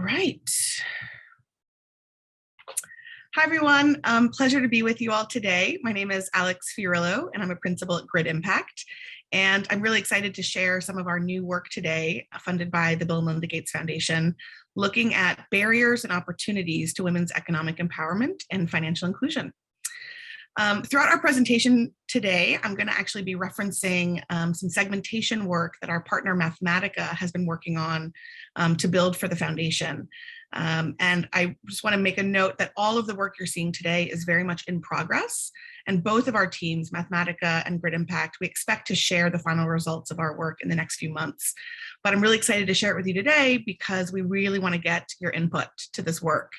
right. Hi, everyone. Pleasure to be with you all today. My name is Alex Fiorillo, and I'm a principal at Grid Impact. And I'm really excited to share some of our new work today, funded by the Bill and Melinda Gates Foundation, looking at barriers and opportunities to women's economic empowerment and financial inclusion. Throughout our presentation today, I'm going to actually be referencing some segmentation work that our partner Mathematica has been working on to build for the foundation. And I just want to make a note that all of the work you're seeing today is very much in progress. And both of our teams, Mathematica and Grid Impact, we expect to share the final results of our work in the next few months. But I'm really excited to share it with you today because we really want to get your input to this work.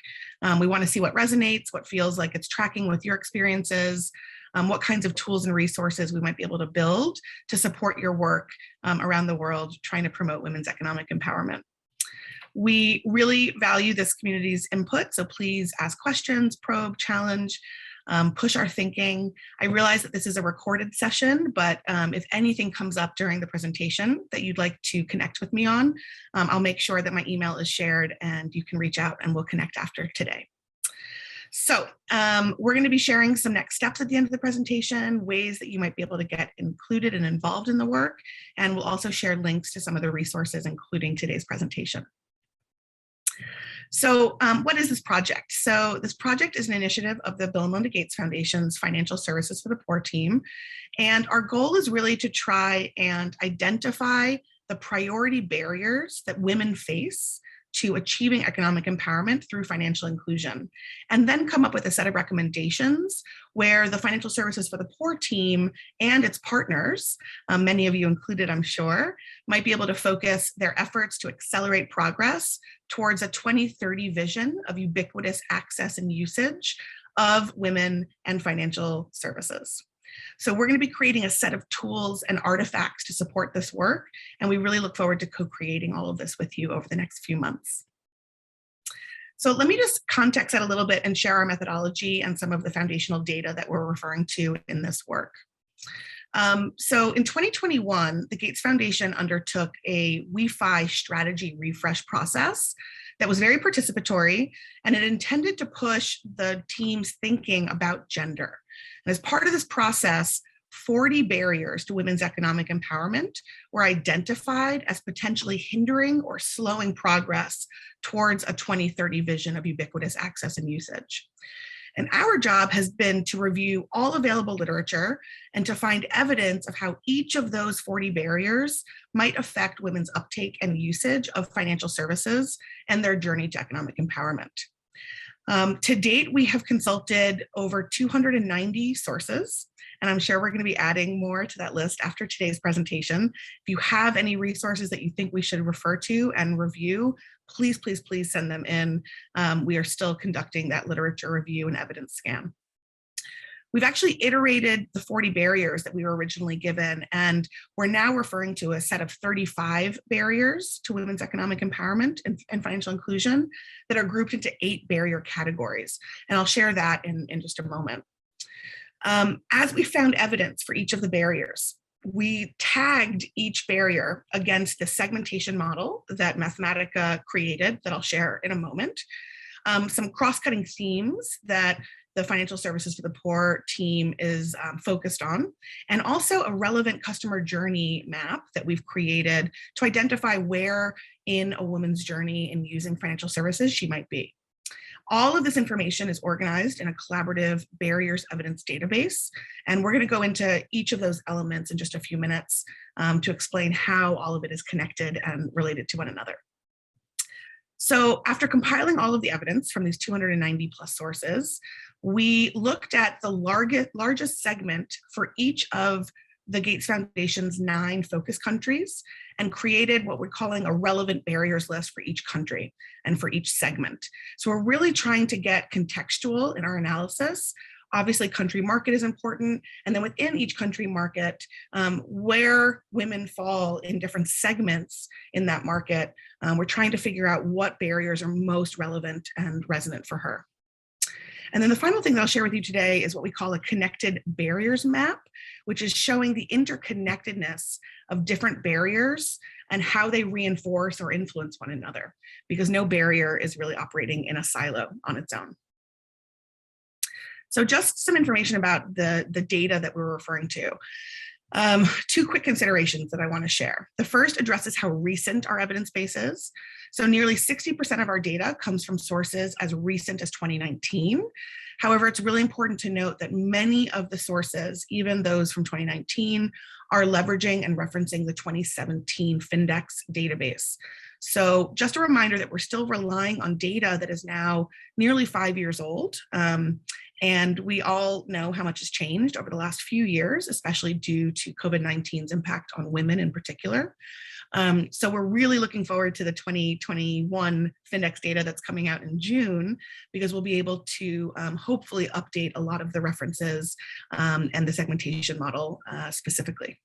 We want to see what resonates, what feels like it's tracking with your experiences, what kinds of tools and resources we might be able to build to support your work around the world trying to promote women's economic empowerment. We really value this community's input, so please ask questions, probe, challenge, push our thinking. I realize that this is a recorded session, but if anything comes up during the presentation that you'd like to connect with me on, I'll make sure that my email is shared and you can reach out and we'll connect after today. So we're going to be sharing some next steps at the end of the presentation, ways that you might be able to get included and involved in the work, and we'll also share links to some of the resources, including today's presentation. So what is this project? So this project is an initiative of the Bill and Melinda Gates Foundation's Financial Services for the Poor team. And our goal is really to try and identify the priority barriers that women face to achieving economic empowerment through financial inclusion, and then come up with a set of recommendations where the Financial Services for the Poor team and its partners, many of you included, I'm sure, might be able to focus their efforts to accelerate progress towards a 2030 vision of ubiquitous access and usage of women and financial services. So we're going to be creating a set of tools and artifacts to support this work, and we really look forward to co-creating all of this with you over the next few months. So let me just context that a little bit and share our methodology and some of the foundational data that we're referring to in this work. So in 2021, the Gates Foundation undertook a WIFI strategy refresh process that was very participatory, and it intended to push the team's thinking about gender. And as part of this process, 40 barriers to women's economic empowerment were identified as potentially hindering or slowing progress towards a 2030 vision of ubiquitous access and usage. And our job has been to review all available literature and to find evidence of how each of those 40 barriers might affect women's uptake and usage of financial services and their journey to economic empowerment. To date, we have consulted over 290 sources, and I'm sure we're going to be adding more to that list after today's presentation. If you have any resources that you think we should refer to and review, please, please, please send them in. We are still conducting that literature review and evidence scan. We've actually iterated the 40 barriers that we were originally given, and we're now referring to a set of 35 barriers to women's economic empowerment and financial inclusion that are grouped into 8 barrier categories. And I'll share that in just a moment. As we found evidence for each of the barriers, we tagged each barrier against the segmentation model that Mathematica created that I'll share in a moment. Some cross-cutting themes that the Financial Services for the Poor team is focused on, and also a relevant customer journey map that we've created to identify where in a woman's journey in using financial services she might be. All of this information is organized in a collaborative barriers evidence database, and we're going to go into each of those elements in just a few minutes to explain how all of it is connected and related to one another. So after compiling all of the evidence from these 290 plus sources, we looked at the largest segment for each of the Gates Foundation's 9 focus countries and created what we're calling a relevant barriers list for each country and for each segment. So we're really trying to get contextual in our analysis. Obviously, country market is important. And then within each country market, where women fall in different segments in that market, we're trying to figure out what barriers are most relevant and resonant for her. And then the final thing that I'll share with you today is what we call a connected barriers map, which is showing the interconnectedness of different barriers and how they reinforce or influence one another, because no barrier is really operating in a silo on its own. So just some information about the data that we're referring to. Two quick considerations that I want to share. The first addresses how recent our evidence base is. So nearly 60% of our data comes from sources as recent as 2019. However, it's really important to note that many of the sources, even those from 2019, are leveraging and referencing the 2017 Findex database. So just a reminder that we're still relying on data that is now nearly 5 years old. And we all know how much has changed over the last few years, especially due to COVID-19's impact on women in particular. So we're really looking forward to the 2021 Findex data that's coming out in June, because we'll be able to hopefully update a lot of the references and the segmentation model specifically.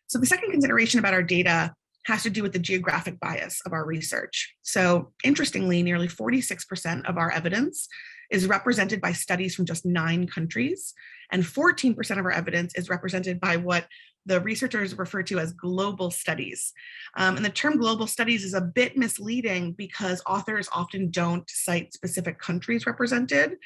So the second consideration about our data has to do with the geographic bias of our research. So interestingly, nearly 46% of our evidence is represented by studies from just 9 countries, and 14% of our evidence is represented by what the researchers refer to as global studies. And the term global studies is a bit misleading because authors often don't cite specific countries represented.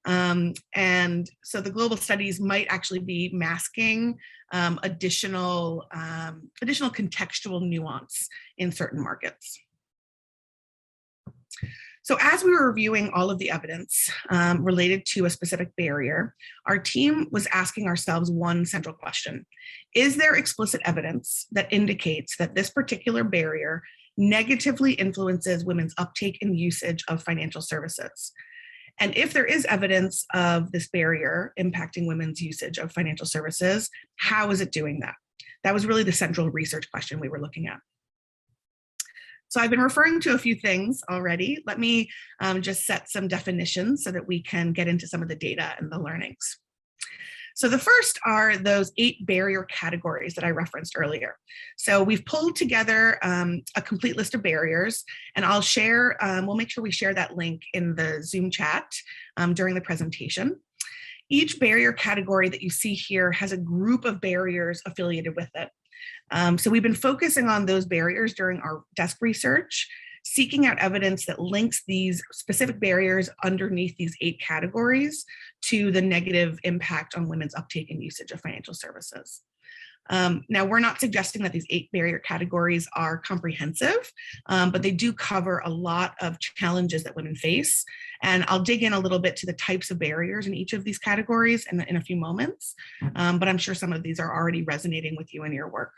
And so the global studies might actually be masking additional contextual nuance in certain markets. So as we were reviewing all of the evidence related to a specific barrier, our team was asking ourselves one central question. Is there explicit evidence that indicates that this particular barrier negatively influences women's uptake and usage of financial services? And if there is evidence of this barrier impacting women's usage of financial services, how is it doing that? That was really the central research question we were looking at. So I've been referring to a few things already. Let me just set some definitions so that we can get into some of the data and the learnings. So the first are those 8 barrier categories that I referenced earlier. So we've pulled together a complete list of barriers, and I'll share, we'll make sure we share that link in the Zoom chat during the presentation. Each barrier category that you see here has a group of barriers affiliated with it. So we've been focusing on those barriers during our desk research, seeking out evidence that links these specific barriers underneath these 8 categories to the negative impact on women's uptake and usage of financial services. Now, we're not suggesting that these 8 barrier categories are comprehensive, but they do cover a lot of challenges that women face. And I'll dig in a little bit to the types of barriers in each of these categories in a few moments, but I'm sure some of these are already resonating with you in your work.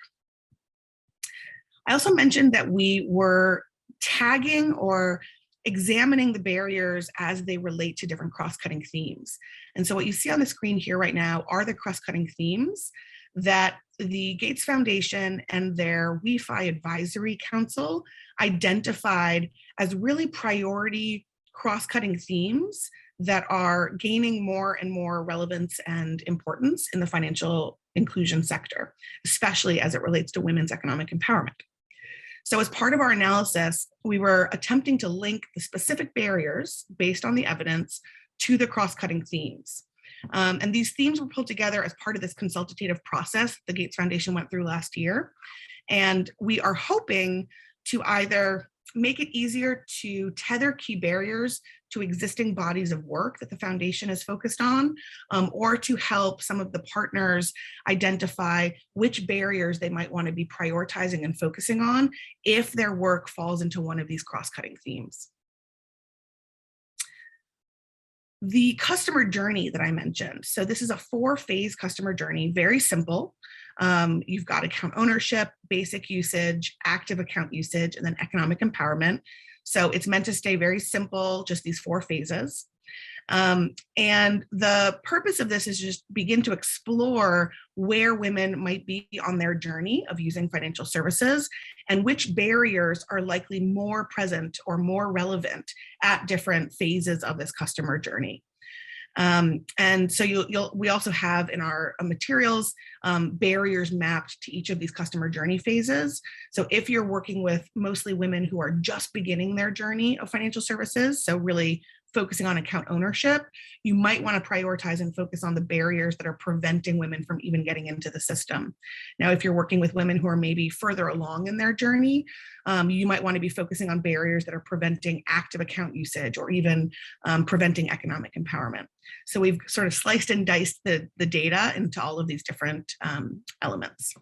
I also mentioned that we were tagging or examining the barriers as they relate to different cross-cutting themes. And so what you see on the screen here right now are the cross-cutting themes that the Gates Foundation and their WIFI Advisory Council identified as really priority cross-cutting themes that are gaining more and more relevance and importance in the financial inclusion sector, especially as it relates to women's economic empowerment. So as part of our analysis, we were attempting to link the specific barriers based on the evidence to the cross-cutting themes. And these themes were pulled together as part of this consultative process the Gates Foundation went through last year. And we are hoping to either make it easier to tether key barriers to existing bodies of work that the foundation is focused on, or to help some of the partners identify which barriers they might want to be prioritizing and focusing on if their work falls into one of these cross-cutting themes. The customer journey that I mentioned. So this is a 4-phase customer journey, very simple. You've got account ownership, basic usage, active account usage, and then economic empowerment. So it's meant to stay very simple, just these 4 phases. And the purpose of this is just begin to explore where women might be on their journey of using financial services and which barriers are likely more present or more relevant at different phases of this customer journey. And so we also have in our materials barriers mapped to each of these customer journey phases. So if you're working with mostly women who are just beginning their journey of financial services, so really focusing on account ownership, you might want to prioritize and focus on the barriers that are preventing women from even getting into the system. Now, if you're working with women who are maybe further along in their journey, you might want to be focusing on barriers that are preventing active account usage or even preventing economic empowerment. So we've sort of sliced and diced the data into all of these different elements.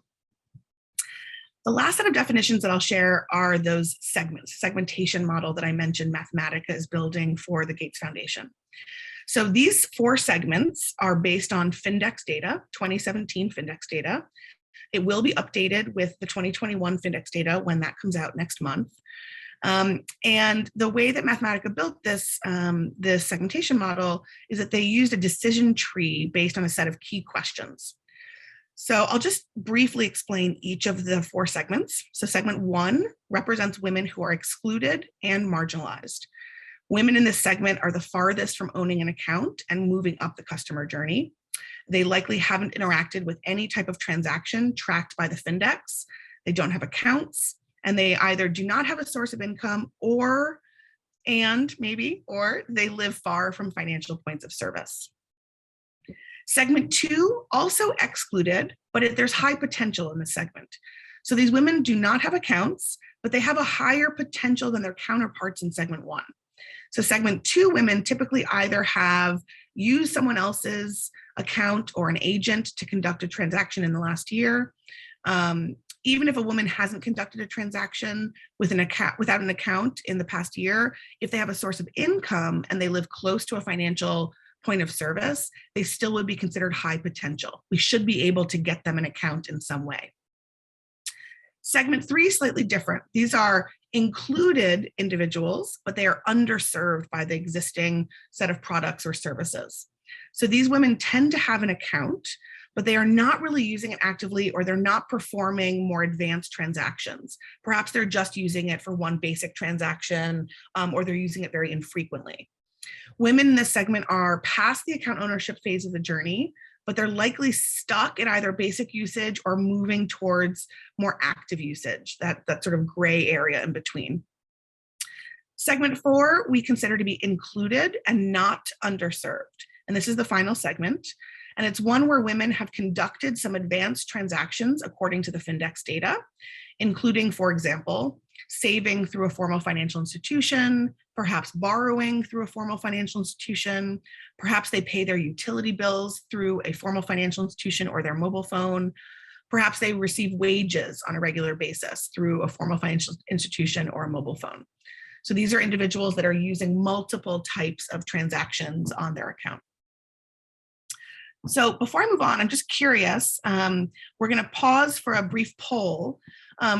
The last set of definitions that I'll share are those segments, segmentation model that I mentioned Mathematica is building for the Gates Foundation. So these 4 segments are based on Findex data, 2017 Findex data. It will be updated with the 2021 Findex data when that comes out next month. And the way that Mathematica built this, this segmentation model is that they used a decision tree based on a set of key questions. So I'll just briefly explain each of the 4 segments. So segment 1 represents women who are excluded and marginalized. Women in this segment are the farthest from owning an account and moving up the customer journey. They likely haven't interacted with any type of transaction tracked by the Findex. They don't have accounts, and they either do not have a source of income or they live far from financial points of service. Segment 2, also excluded, but there's high potential in this segment. So these women do not have accounts, but they have a higher potential than their counterparts in segment 1. So segment 2 women typically either have used someone else's account or an agent to conduct a transaction in the last year. Even if a woman hasn't conducted a transaction with without an account in the past year, if they have a source of income and they live close to a financial point of service, they still would be considered high potential. We should be able to get them an account in some way. Segment 3 is slightly different. These are included individuals, but they are underserved by the existing set of products or services. So these women tend to have an account, but they are not really using it actively, or they're not performing more advanced transactions. Perhaps they're just using it for one basic transaction, or they're using it very infrequently. Women in this segment are past the account ownership phase of the journey, but they're likely stuck in either basic usage or moving towards more active usage, that sort of gray area in between. Segment 4, we consider to be included and not underserved. And this is the final segment. And it's one where women have conducted some advanced transactions according to the Findex data, including, for example, saving through a formal financial institution, perhaps borrowing through a formal financial institution, perhaps they pay their utility bills through a formal financial institution or their mobile phone, perhaps they receive wages on a regular basis through a formal financial institution or a mobile phone. So these are individuals that are using multiple types of transactions on their account. So before I move on, I'm just curious, we're going to pause for a brief poll.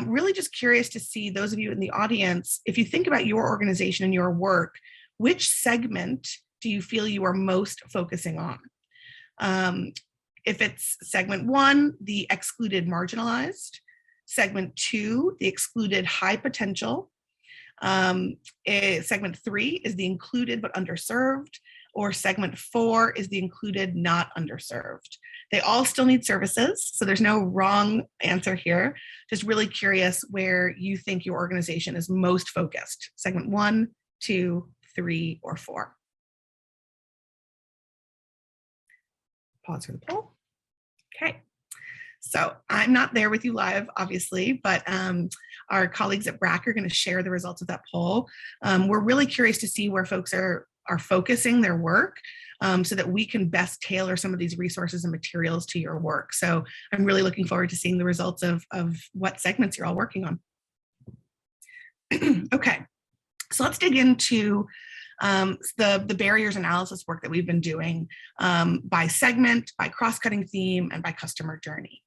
Really just curious to see those of you in the audience, if you think about your organization and your work, which segment do you feel you are most focusing on? If it's segment 1, the excluded marginalized, segment 2, the excluded high potential, segment 3 is the included but underserved, or segment 4 is the included, not underserved. They all still need services, so there's no wrong answer here. Just really curious where you think your organization is most focused, segment 1, 2, 3, or 4. Pause for the poll. Okay. So I'm not there with you live, obviously, but our colleagues at BRAC are going to share the results of that poll. We're really curious to see where folks are focusing their work, so that we can best tailor some of these resources and materials to your work. So I'm really looking forward to seeing the results of what segments you're all working on. Okay, so let's dig into the barriers analysis work that we've been doing by segment, by cross-cutting theme, and by customer journey.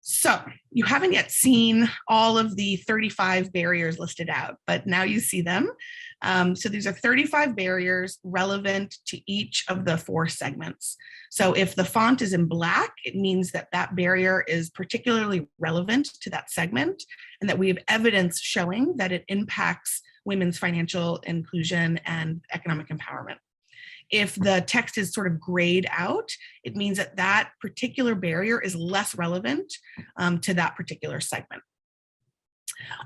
So you haven't yet seen all of the 35 barriers listed out, but now you see them. So these are 35 barriers relevant to each of the 4 segments. So if the font is in black, it means that that barrier is particularly relevant to that segment and that we have evidence showing that it impacts women's financial inclusion and economic empowerment. If the text is sort of grayed out, it means that that particular barrier is less relevant to that particular segment.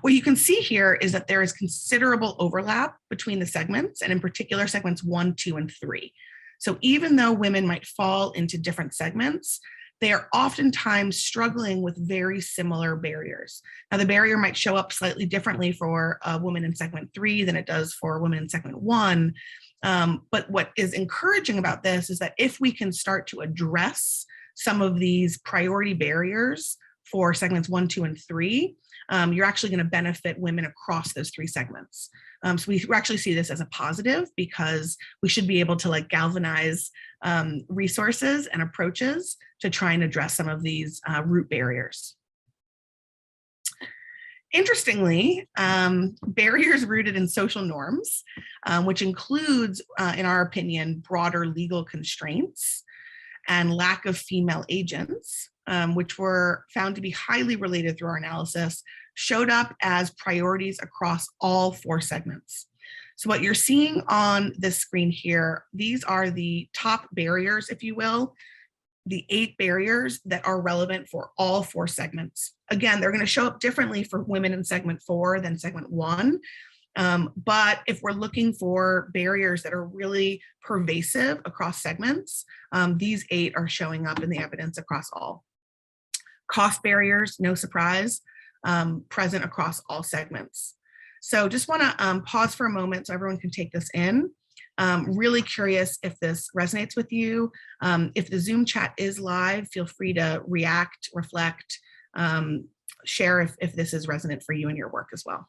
What you can see here is that there is considerable overlap between the segments, and in particular segments 1, 2, and 3. So even though women might fall into different segments, they are oftentimes struggling with very similar barriers. Now, the barrier might show up slightly differently for a woman in segment 3 than it does for a woman in segment 1. But what is encouraging about this is that if we can start to address some of these priority barriers for segments 1, 2, and 3, you're actually going to benefit women across those 3 segments. So we actually see this as a positive, because we should be able to like galvanize resources and approaches to try and address some of these root barriers. Interestingly, barriers rooted in social norms, which includes, in our opinion, broader legal constraints and lack of female agents, which were found to be highly related through our analysis, showed up as priorities across all 4 segments. So what you're seeing on this screen here, these are the top barriers, if you will, the 8 barriers that are relevant for all 4 segments. Again, they're going to show up differently for women in segment 4 than segment 1. But if we're looking for barriers that are really pervasive across segments, these 8 are showing up in the evidence across all. Cost barriers, no surprise, present across all segments. So just want to pause for a moment so everyone can take this in. Really curious if this resonates with you. If the Zoom chat is live, feel free to react, reflect, share if this is resonant for you in your work as well.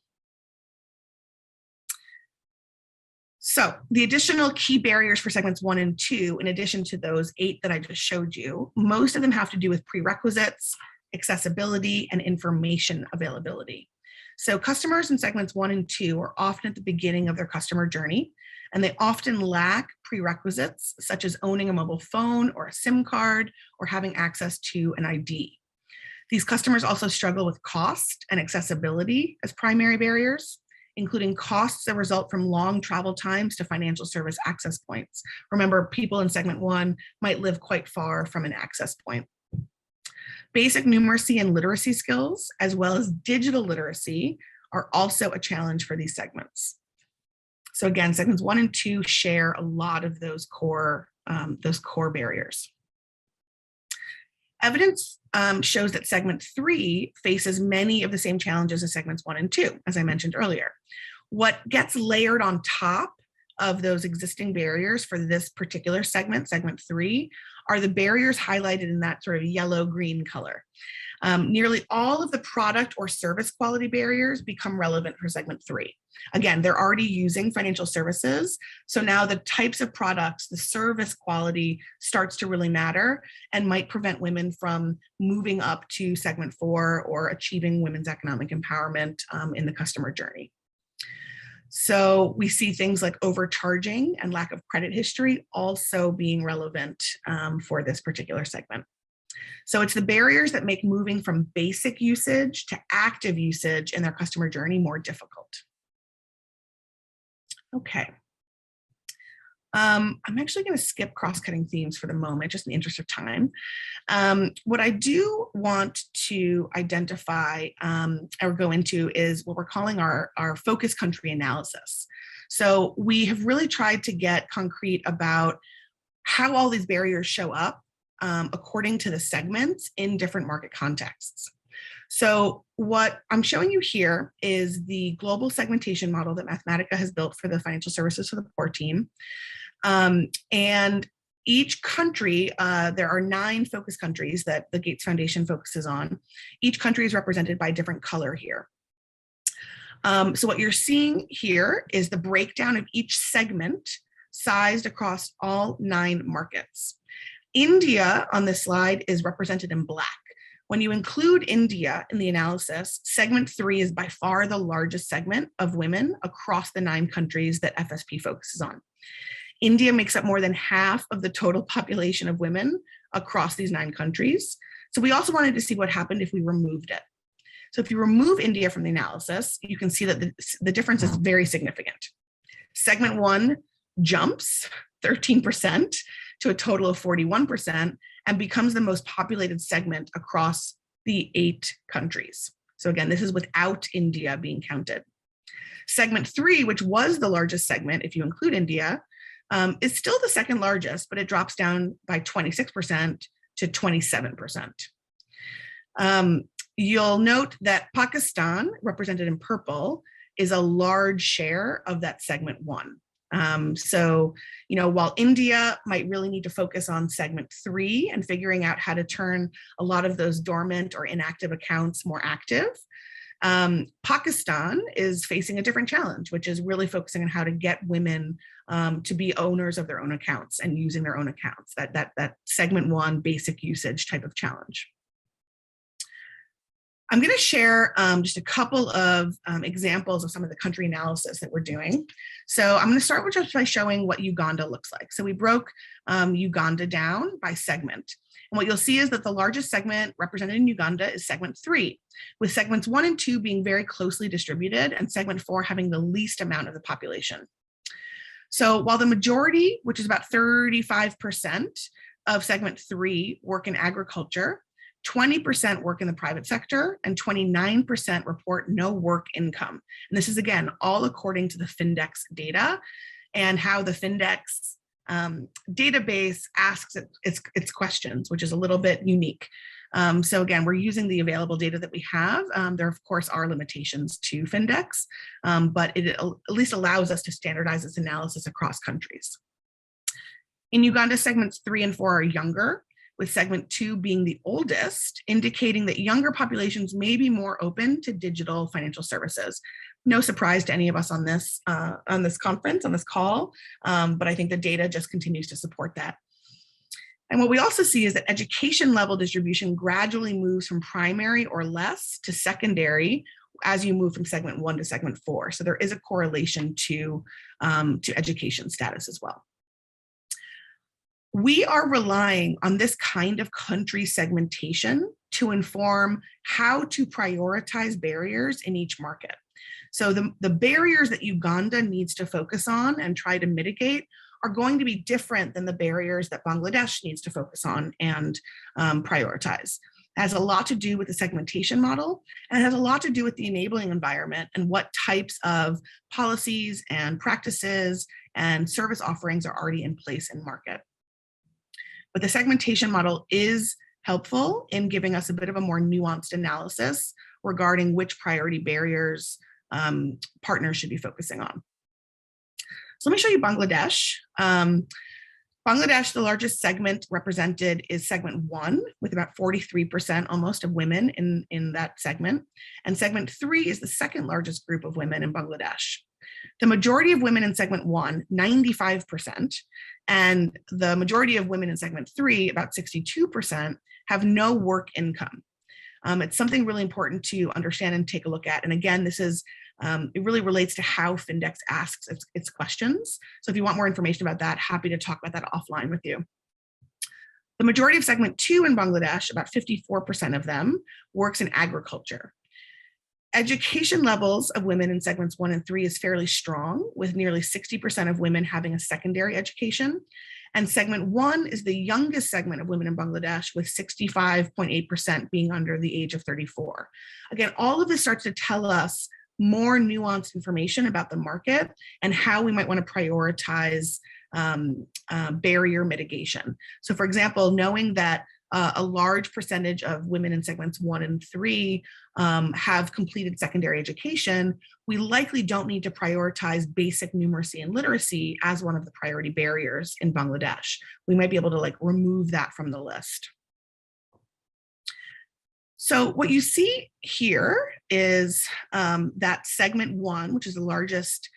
So the additional key barriers for segments 1 and 2, in addition to those 8 that I just showed you, most of them have to do with prerequisites, accessibility, and information availability. So customers in segments 1 and 2 are often at the beginning of their customer journey, and they often lack prerequisites such as owning a mobile phone or a SIM card or having access to an ID. These customers also struggle with cost and accessibility as primary barriers, including costs that result from long travel times to financial service access points. Remember, people in segment 1 might live quite far from an access point. Basic numeracy and literacy skills, as well as digital literacy, are also a challenge for these segments. So again, segments 1 and 2 share a lot of those core barriers. Evidence shows that segment 3 faces many of the same challenges as segments 1 and 2, as I mentioned earlier. What gets layered on top of those existing barriers for this particular segment, segment 3, are the barriers highlighted in that sort of yellow-green color. Nearly all of the product or service quality barriers become relevant for segment 3. Again, they're already using financial services, so now the types of products, the service quality starts to really matter and might prevent women from moving up to segment 4 or achieving women's economic empowerment in the customer journey. So we see things like overcharging and lack of credit history also being relevant for this particular segment. So it's the barriers that make moving from basic usage to active usage in their customer journey more difficult. Okay. I'm actually going to skip cross-cutting themes for the moment, just in the interest of time. What I do want to identify or go into is what we're calling our focus country analysis. So we have really tried to get concrete about how all these barriers show up according to the segments in different market contexts. So what I'm showing you here is the global segmentation model that Mathematica has built for the Financial Services for the Poor team. And each country, there are 9 focus countries that the Gates Foundation focuses on. Each country is represented by a different color here. So what you're seeing here is the breakdown of each segment sized across all 9 markets. India on this slide is represented in black. When you include India in the analysis, segment 3 is by far the largest segment of women across the 9 countries that FSP focuses on. India makes up more than half of the total population of women across these 9 countries. So we also wanted to see what happened if we removed it. So if you remove India from the analysis, you can see that the difference is very significant. Segment 1 jumps 13% to a total of 41% and becomes the most populated segment across the 8 countries. So again, this is without India being counted. Segment 3, which was the largest segment, if you include India, is still the second largest, but it drops down by 26% to 27%. You'll note that Pakistan, represented in purple, is a large share of that segment 1. So, while India might really need to focus on segment 3 and figuring out how to turn a lot of those dormant or inactive accounts more active, Pakistan is facing a different challenge, which is really focusing on how to get women to be owners of their own accounts and using their own accounts, that segment 1 basic usage type of challenge. I'm going to share just a couple of examples of some of the country analysis that we're doing. So I'm going to start just by showing what Uganda looks like. So we broke Uganda down by segment. And what you'll see is that the largest segment represented in Uganda is segment 3, with segments 1 and 2 being very closely distributed and segment 4 having the least amount of the population. So while the majority, which is about 35% of segment 3, work in agriculture, 20% work in the private sector, and 29% report no work income. And this is, again, all according to the Findex data and how the Findex database asks its questions, which is a little bit unique. So again, we're using the available data that we have. There, of course, are limitations to Findex, but it at least allows us to standardize this analysis across countries. In Uganda, segments 3 and 4 are younger, with segment 2 being the oldest, indicating that younger populations may be more open to digital financial services. No surprise to any of us on this conference, on this call, but I think the data just continues to support that. And what we also see is that education level distribution gradually moves from primary or less to secondary as you move from segment 1 to segment 4. So there is a correlation to education status as well. We are relying on this kind of country segmentation to inform how to prioritize barriers in each market. So the barriers that Uganda needs to focus on and try to mitigate are going to be different than the barriers that Bangladesh needs to focus on and prioritize. It has a lot to do with the segmentation model, and it has a lot to do with the enabling environment and what types of policies and practices and service offerings are already in place in market. But the segmentation model is helpful in giving us a bit of a more nuanced analysis regarding which priority barriers partners should be focusing on. So let me show you Bangladesh. Bangladesh, the largest segment represented is segment 1, with about 43% almost of women in that segment. And segment 3 is the second largest group of women in Bangladesh. The majority of women in segment 1, 95%, and the majority of women in segment 3, about 62%, have no work income. It's something really important to understand and take a look at. And again, this is it really relates to how Findex asks its questions. So if you want more information about that, happy to talk about that offline with you. The majority of segment 2 in Bangladesh, about 54% of them, works in agriculture. Education levels of women in segments 1 and 3 is fairly strong, with nearly 60% of women having a secondary education. And segment 1 is the youngest segment of women in Bangladesh, with 65.8% being under the age of 34. Again, all of this starts to tell us more nuanced information about the market and how we might want to prioritize barrier mitigation. So for example, knowing that a large percentage of women in segments 1 and 3 have completed secondary education, we likely don't need to prioritize basic numeracy and literacy as one of the priority barriers in Bangladesh. We might be able to remove that from the list. So what you see here is that segment 1, which is the largest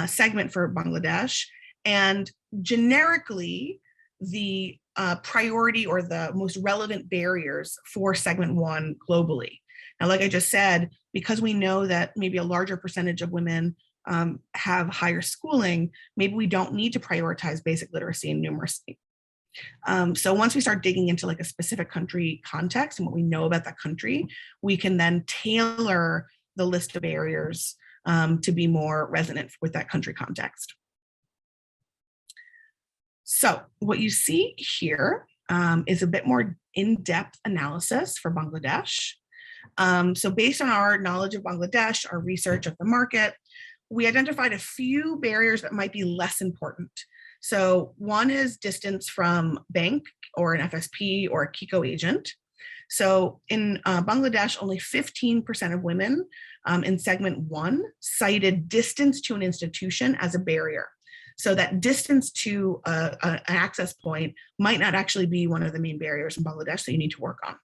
segment for Bangladesh, and generically the priority or the most relevant barriers for segment 1 globally. Now, like I just said, because we know that maybe a larger percentage of women have higher schooling, maybe we don't need to prioritize basic literacy and numeracy. So once we start digging into a specific country context and what we know about that country, we can then tailor the list of barriers to be more resonant with that country context. So what you see here is a bit more in-depth analysis for Bangladesh. So based on our knowledge of Bangladesh, our research of the market, we identified a few barriers that might be less important. So one is distance from bank or an FSP or a Kiko agent. So in Bangladesh, only 15% of women in segment 1 cited distance to an institution as a barrier. So that distance to an access point might not actually be one of the main barriers in Bangladesh that you need to work on.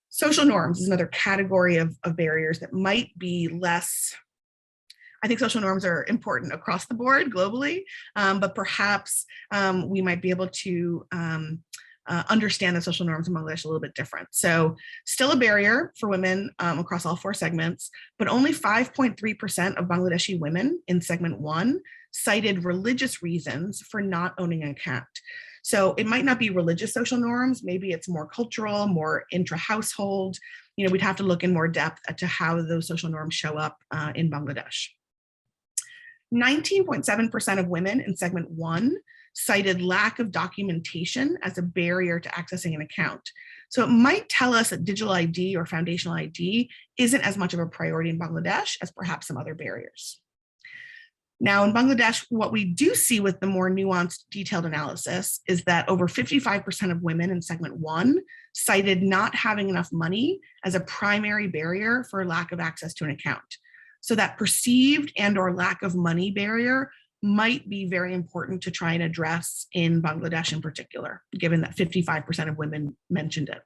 Social norms is another category of barriers that might be less. I think social norms are important across the board globally, but perhaps we might be able to understand the social norms in Bangladesh a little bit different. So still a barrier for women across all 4 segments, but only 5.3% of Bangladeshi women in segment 1 cited religious reasons for not owning an account. So it might not be religious social norms, maybe it's more cultural, more intra-household. We'd have to look in more depth to how those social norms show up in Bangladesh. 19.7% of women in segment 1 cited lack of documentation as a barrier to accessing an account. So it might tell us that digital ID or foundational ID isn't as much of a priority in Bangladesh as perhaps some other barriers. Now in Bangladesh, what we do see with the more nuanced, detailed analysis is that over 55% of women in segment 1 cited not having enough money as a primary barrier for lack of access to an account. So that perceived and or lack of money barrier might be very important to try and address in Bangladesh in particular, given that 55% of women mentioned it.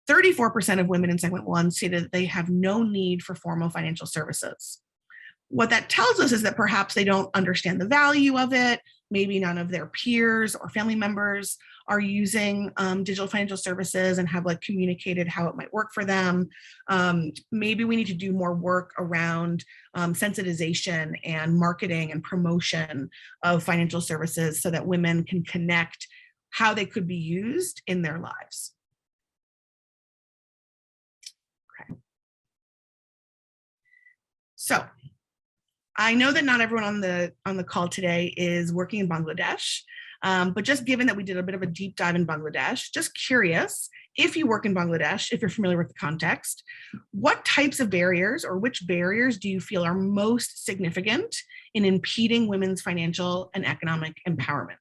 34% of women in segment 1 stated that they have no need for formal financial services. What that tells us is that perhaps they don't understand the value of it. Maybe none of their peers or family members are using digital financial services and have communicated how it might work for them. Maybe we need to do more work around sensitization and marketing and promotion of financial services so that women can connect how they could be used in their lives. Okay. So I know that not everyone on the call today is working in Bangladesh, but just given that we did a bit of a deep dive in Bangladesh, just curious, if you work in Bangladesh, if you're familiar with the context, what types of barriers or which barriers do you feel are most significant in impeding women's financial and economic empowerment?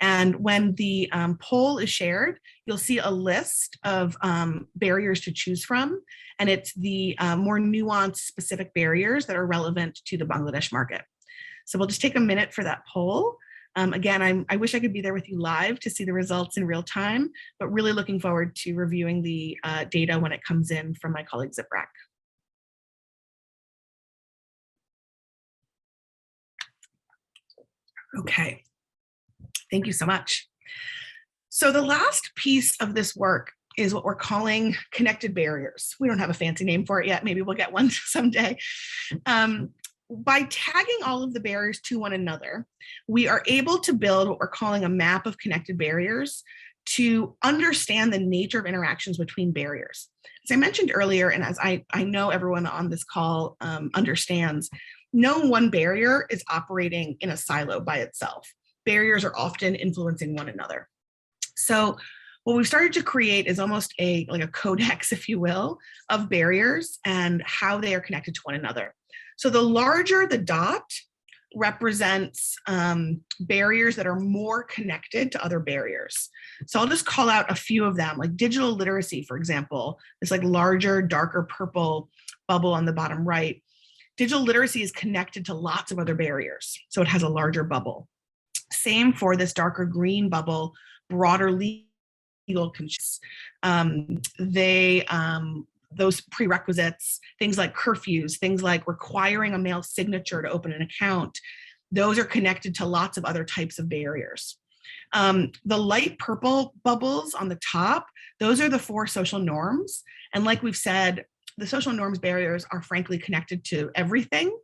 And when the poll is shared, you'll see a list of barriers to choose from, and it's the more nuanced specific barriers that are relevant to the Bangladesh market. So we'll just take a minute for that poll. Again, I wish I could be there with you live to see the results in real time, but really looking forward to reviewing the data when it comes in from my colleagues at BRAC. Okay. Thank you so much. So the last piece of this work is what we're calling connected barriers. We don't have a fancy name for it yet. Maybe we'll get one someday. By tagging all of the barriers to one another, we are able to build what we're calling a map of connected barriers to understand the nature of interactions between barriers. As I mentioned earlier, and as I know everyone on this call understands, no one barrier is operating in a silo by itself. Barriers are often influencing one another. So what we've started to create is almost a codex, if you will, of barriers and how they are connected to one another. So the larger the dot represents barriers that are more connected to other barriers. So I'll just call out a few of them, like digital literacy, for example, this larger, darker purple bubble on the bottom right. Digital literacy is connected to lots of other barriers, so it has a larger bubble. Same for this darker green bubble, broader legal conscience. Those prerequisites, things like curfews, things like requiring a male signature to open an account, those are connected to lots of other types of barriers. The light purple bubbles on the top, those are the 4 social norms. And like we've said, the social norms barriers are frankly connected to everything.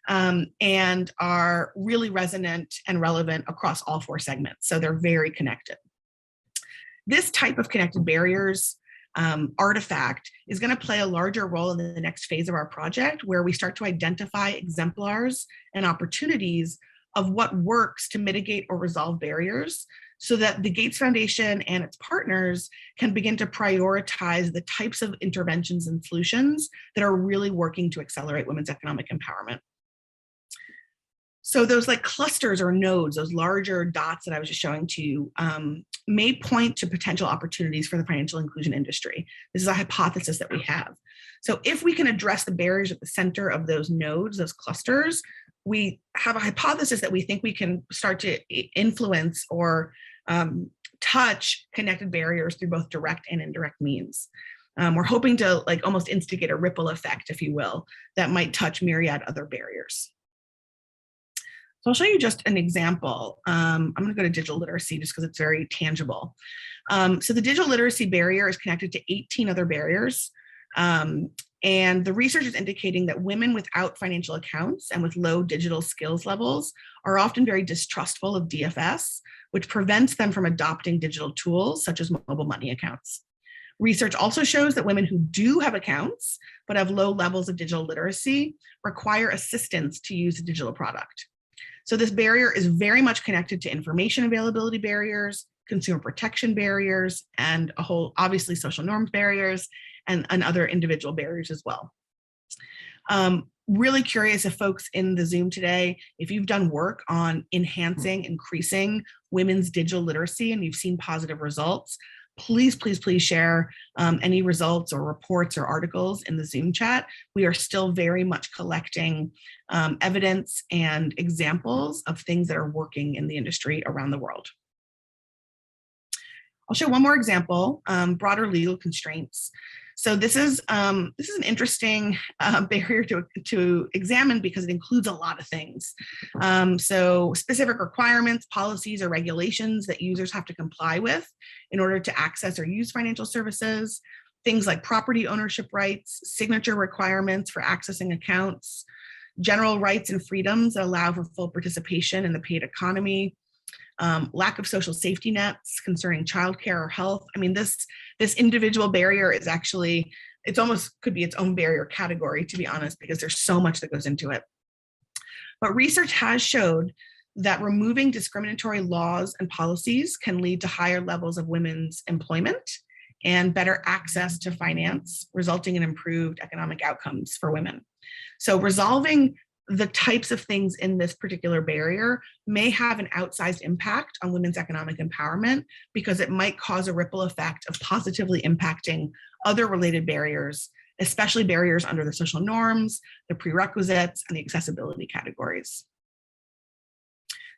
And are really resonant and relevant across all 4 segments. So they're very connected. This type of connected barriers artifact is going to play a larger role in the next phase of our project, where we start to identify exemplars and opportunities of what works to mitigate or resolve barriers so that the Gates Foundation and its partners can begin to prioritize the types of interventions and solutions that are really working to accelerate women's economic empowerment. So those like clusters or nodes, those larger dots that I was just showing to you, may point to potential opportunities for the financial inclusion industry. This is a hypothesis that we have. So if we can address the barriers at the center of those nodes, those clusters, we have a hypothesis that we think we can start to influence or touch connected barriers through both direct and indirect means. We're hoping to like almost instigate a ripple effect, if you will, that might touch myriad other barriers. So I'll show you just an example. I'm going to go to digital literacy just because it's very tangible. So the digital literacy barrier is connected to 18 other barriers. And the research is indicating that women without financial accounts and with low digital skills levels are often very distrustful of DFS, which prevents them from adopting digital tools such as mobile money accounts. Research also shows that women who do have accounts but have low levels of digital literacy require assistance to use a digital product. So this barrier is very much connected to information availability barriers, consumer protection barriers, and a whole, obviously, social norms barriers, and other individual barriers as well. Really curious if folks in the Zoom today, if you've done work on enhancing, increasing women's digital literacy and you've seen positive results, please, please, please share any results or reports or articles in the Zoom chat. We are still very much collecting evidence and examples of things that are working in the industry around the world. I'll show one more example, broader legal constraints. So this is an interesting barrier to examine because it includes a lot of things. So specific requirements, policies, or regulations that users have to comply with in order to access or use financial services, things like property ownership rights, signature requirements for accessing accounts, general rights and freedoms that allow for full participation in the paid economy, lack of social safety nets concerning childcare or health. I mean, this individual barrier is actually, it's almost could be its own barrier category, to be honest, because there's so much that goes into it. But research has showed that removing discriminatory laws and policies can lead to higher levels of women's employment and better access to finance, resulting in improved economic outcomes for women. So resolving the types of things in this particular barrier may have an outsized impact on women's economic empowerment because it might cause a ripple effect of positively impacting other related barriers, especially barriers under the social norms, the prerequisites, and the accessibility categories.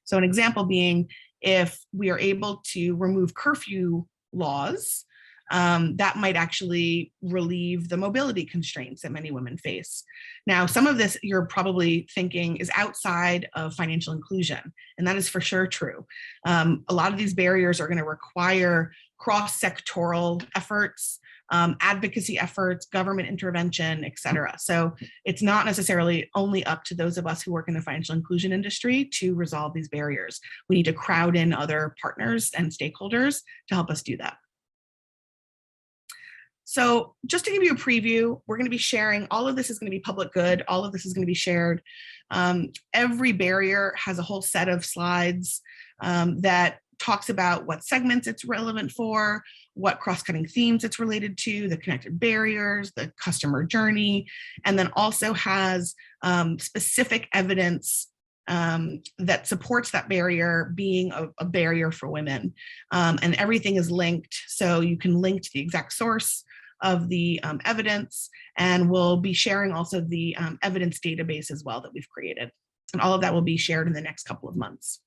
So an example being, if we are able to remove curfew laws, that might actually relieve the mobility constraints that many women face. Now, some of this you're probably thinking is outside of financial inclusion, and that is for sure true. A lot of these barriers are going to require cross-sectoral efforts, advocacy efforts, government intervention, et cetera. So it's not necessarily only up to those of us who work in the financial inclusion industry to resolve these barriers. We need to crowd in other partners and stakeholders to help us do that. So just to give you a preview, we're going to be sharing, all of this is going to be public good, all of this is going to be shared. Every barrier has a whole set of slides that talks about what segments it's relevant for, what cross-cutting themes it's related to, the connected barriers, the customer journey, and then also has specific evidence that supports that barrier being a barrier for women. And everything is linked, so you can link to the exact source of the evidence, and we'll be sharing also the evidence database as well that we've created. And all of that will be shared in the next couple of months.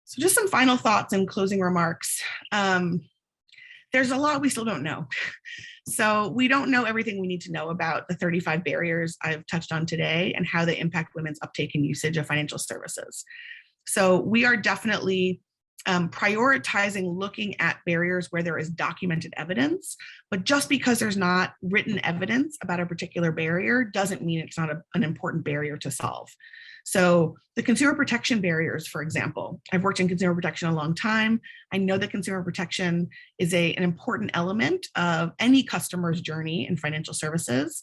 So just some final thoughts and closing remarks. There's a lot we still don't know. So we don't know everything we need to know about the 35 barriers I've touched on today and how they impact women's uptake and usage of financial services. So we are definitely prioritizing looking at barriers where there is documented evidence, but just because there's not written evidence about a particular barrier doesn't mean it's not an important barrier to solve. So the consumer protection barriers, for example, I've worked in consumer protection a long time. I know that consumer protection is an important element of any customer's journey in financial services.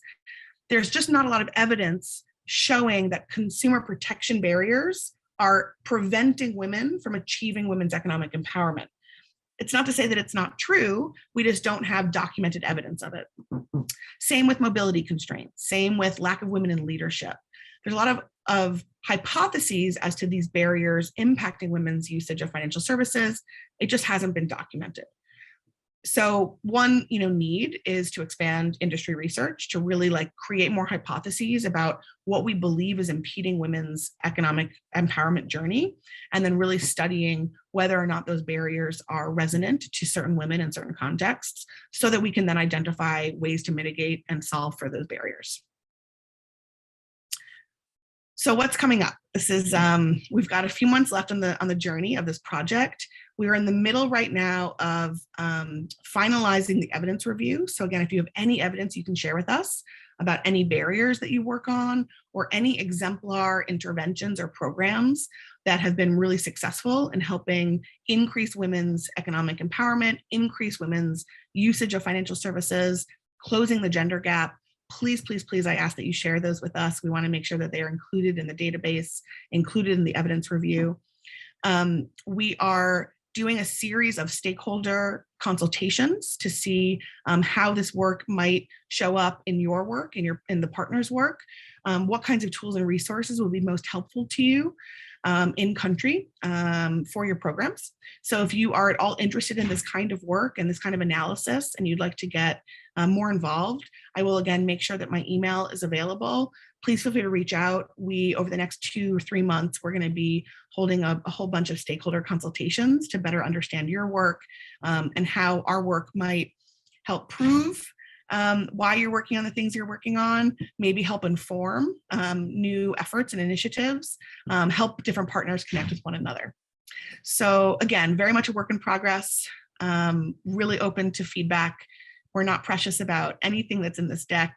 There's just not a lot of evidence showing that consumer protection barriers are preventing women from achieving women's economic empowerment. It's not to say that it's not true, we just don't have documented evidence of it. Same with mobility constraints, same with lack of women in leadership. There's a lot of hypotheses as to these barriers impacting women's usage of financial services. It just hasn't been documented. So one need is to expand industry research to really create more hypotheses about what we believe is impeding women's economic empowerment journey, and then really studying whether or not those barriers are resonant to certain women in certain contexts, so that we can then identify ways to mitigate and solve for those barriers. So what's coming up? This is, we've got a few months left on the journey of this project. We're in the middle right now of finalizing the evidence review. So again, if you have any evidence you can share with us about any barriers that you work on, or any exemplar interventions or programs that have been really successful in helping increase women's economic empowerment, increase women's usage of financial services, closing the gender gap, please, please, please, I ask that you share those with us. We want to make sure that they are included in the database, included in the evidence review. We are doing a series of stakeholder consultations to see how this work might show up in your work, in the partner's work, what kinds of tools and resources will be most helpful to you in country for your programs. So if you are at all interested in this kind of work and this kind of analysis, and you'd like to get more involved, I will again make sure that my email is available. Please feel free to reach out. Over the next 2 or 3 months, we're going to be holding a whole bunch of stakeholder consultations to better understand your work and how our work might help prove why you're working on the things you're working on, maybe help inform new efforts and initiatives, help different partners connect with one another. So again, very much a work in progress, really open to feedback. We're not precious about anything that's in this deck.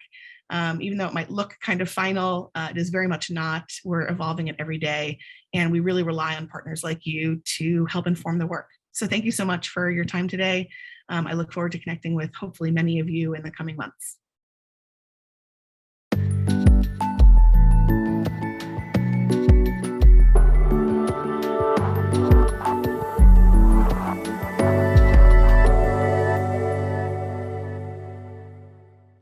Even though it might look kind of final, it is very much not. We're evolving it every day, and we really rely on partners like you to help inform the work. So thank you so much for your time today. I look forward to connecting with hopefully many of you in the coming months.